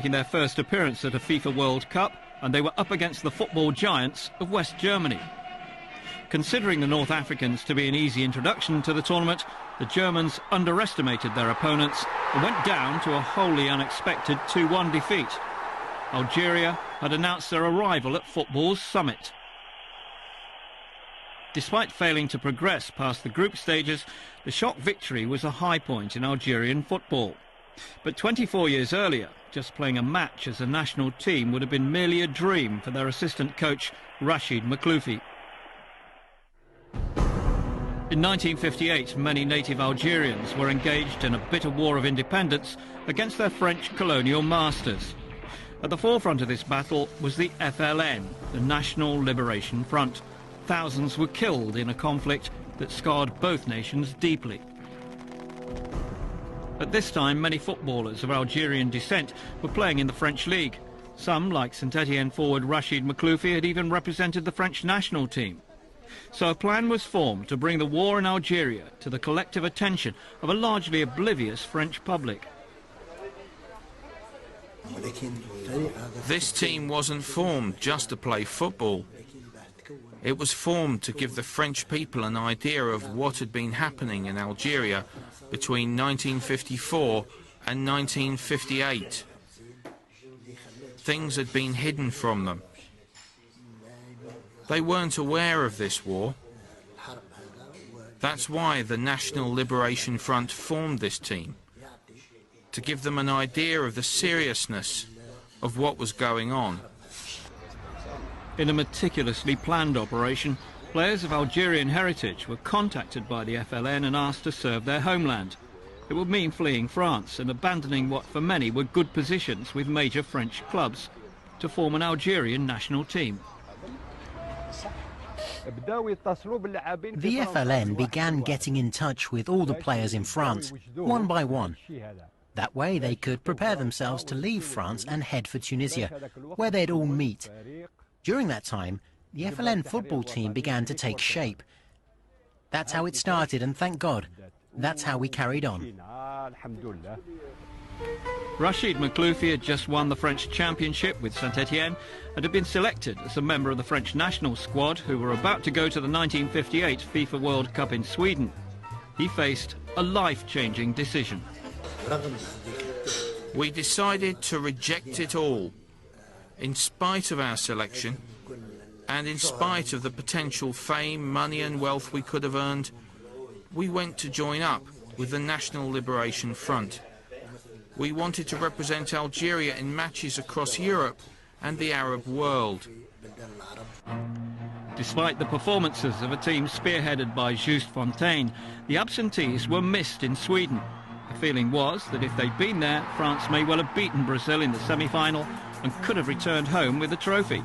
making their first appearance at a FIFA World Cup, and they were up against the football giants of West Germany. Considering the North Africans to be an easy introduction to the tournament, the Germans underestimated their opponents and went down to a wholly unexpected 2-1 defeat. Algeria had announced their arrival at football's summit. Despite failing to progress past the group stages, the shock victory was a high point in Algerian football. But 24 years earlier, just playing a match as a national team would have been merely a dream for their assistant coach, Rachid Makhloufi. In 1958, many native Algerians were engaged in a bitter war of independence against their French colonial masters. At the forefront of this battle was the FLN, the National Liberation Front. Thousands were killed in a conflict that scarred both nations deeply. At this time, many footballers of Algerian descent were playing in the French league. Some, like Saint-Étienne forward Rachid Makhloufi, had even represented the French national team. So a plan was formed to bring the war in Algeria to the collective attention of a largely oblivious French public. This team wasn't formed just to play football. It was formed to give the French people an idea of what had been happening in Algeria between 1954 and 1958. Things had been hidden from them. They weren't aware of this war. That's why the National Liberation Front formed this team, to give them an idea of the seriousness of what was going on. In a meticulously planned operation, players of Algerian heritage were contacted by the FLN and asked to serve their homeland. It would mean fleeing France and abandoning what for many were good positions with major French clubs to form an Algerian national team. The FLN began getting in touch with all the players in France, one by one. That way they could prepare themselves to leave France and head for Tunisia, where they'd all meet. During that time, the FLN football team began to take shape. That's how it started, and thank God, that's how we carried on. Rachid Makhloufi had just won the French championship with Saint-Étienne and had been selected as a member of the French national squad who were about to go to the 1958 FIFA World Cup in Sweden. He faced a life-changing decision. We decided to reject it all. In spite of our selection, and in spite of the potential fame, money and wealth we could have earned, we went to join up with the National Liberation Front. We wanted to represent Algeria in matches across Europe and the Arab world. Despite the performances of a team spearheaded by Just Fontaine, the absentees were missed in Sweden. The feeling was that if they'd been there, France may well have beaten Brazil in the semi-final and could have returned home with the trophy.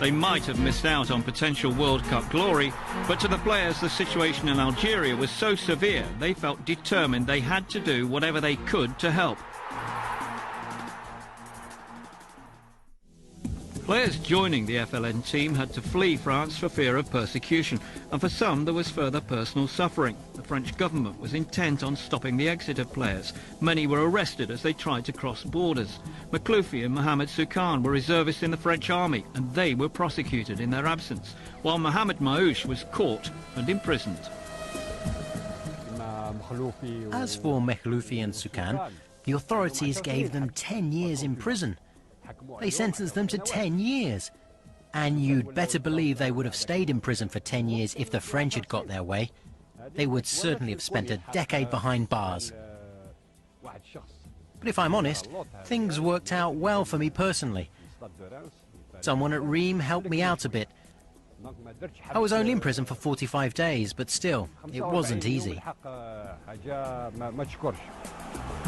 They might have missed out on potential World Cup glory, but to the players the situation in Algeria was so severe they felt determined they had to do whatever they could to help. Players joining the FLN team had to flee France for fear of persecution, and for some there was further personal suffering. The French government was intent on stopping the exit of players. Many were arrested as they tried to cross borders. Makhloufi and Mohamed Soukan were reservists in the French army, and they were prosecuted in their absence, while Mohamed Maouche was caught and imprisoned. As for Makhloufi and Soukan, the authorities gave them 10 years in prison. They sentenced them to 10 years. And you'd better believe they would have stayed in prison for 10 years if the French had got their way. They would certainly have spent a decade behind bars. But if I'm honest, things worked out well for me personally. Someone at Ream helped me out a bit. I was only in prison for 45 days, but still, it wasn't easy.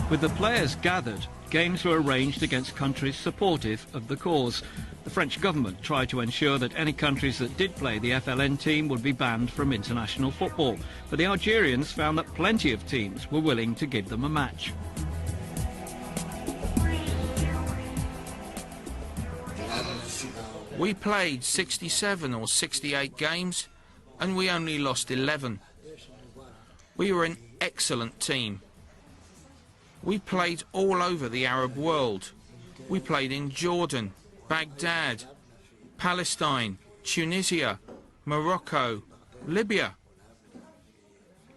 With the players gathered, games were arranged against countries supportive of the cause. The French government tried to ensure that any countries that did play the FLN team would be banned from international football, but the Algerians found that plenty of teams were willing to give them a match. We played 67 or 68 games, and we only lost 11. We were an excellent team. We played all over the Arab world. We played in Jordan, Baghdad, Palestine, Tunisia, Morocco, Libya.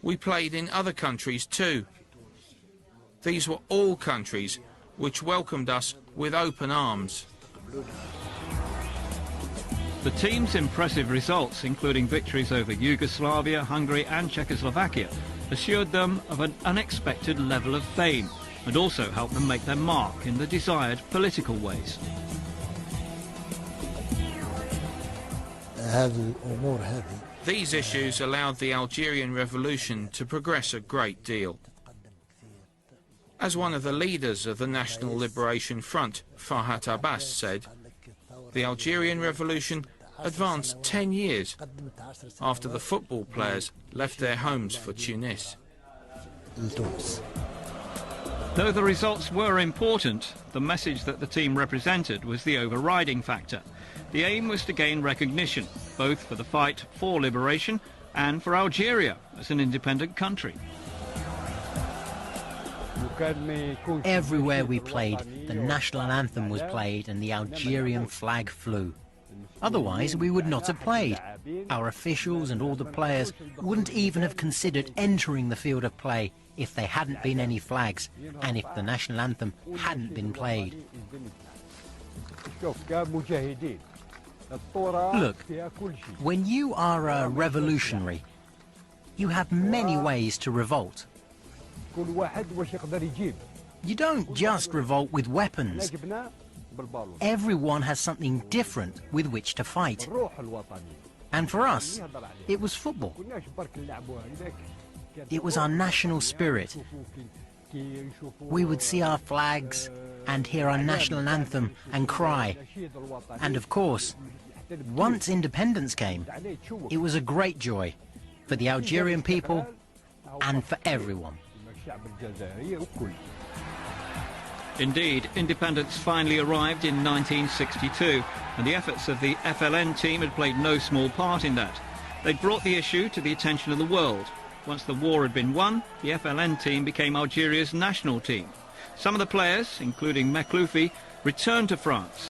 We played in other countries too. These were all countries which welcomed us with open arms. The team's impressive results, including victories over Yugoslavia, Hungary and Czechoslovakia, assured them of an unexpected level of fame and also helped them make their mark in the desired political ways. These issues allowed the Algerian Revolution to progress a great deal. As one of the leaders of the National Liberation Front, Farhat Abbas, said, the Algerian Revolution advanced 10 years after the football players left their homes for Tunis. Though the results were important, the message that the team represented was the overriding factor. The aim was to gain recognition, both for the fight for liberation and for Algeria as an independent country. Everywhere we played, the national anthem was played and the Algerian flag flew. Otherwise, we would not have played. Our officials and all the players wouldn't even have considered entering the field of play if there hadn't been any flags and if the national anthem hadn't been played. Look, when you are a revolutionary, you have many ways to revolt. You don't just revolt with weapons. Everyone has something different with which to fight. And for us, it was football. It was our national spirit. We would see our flags and hear our national anthem and cry. And of course, once independence came, it was a great joy for the Algerian people and for everyone. Indeed, independence finally arrived in 1962, and the efforts of the FLN team had played no small part in that. They'd brought the issue to the attention of the world. Once the war had been won, the FLN team became Algeria's national team. Some of the players, including Mekloufi, returned to France